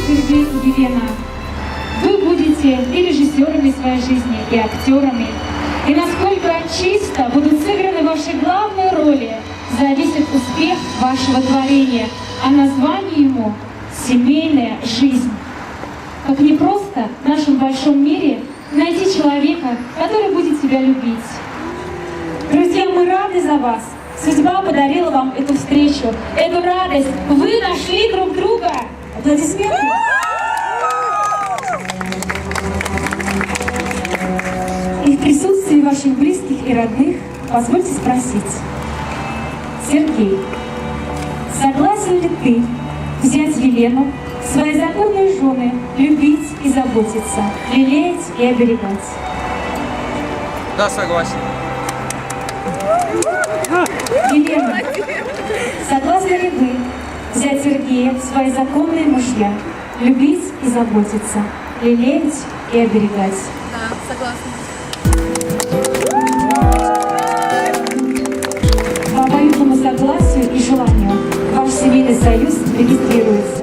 Сергей и Елена, вы будете и режиссерами своей жизни, и актерами. И насколько чисто будут сыграны ваши главные роли, зависит успех вашего творения, а название ему «Семейная жизнь». Как непросто в нашем большом мире найти человека, который будет тебя любить. Друзья, мы рады за вас. Судьба подарила вам эту встречу, эту радость. Вы нашли друг друга. Аплодисменты. И в присутствии ваших близких и родных позвольте спросить. Сергей, согласен ли ты взять Елену, свои законные жены, любить и заботиться, лелеять и оберегать? Да, согласен. Елена, согласны ли вы взять Сергея в свои законные мужья, любить и заботиться, лелеять и оберегать? Да, согласна. По обоюдному согласию и желанию ваш семейный союз регистрируется.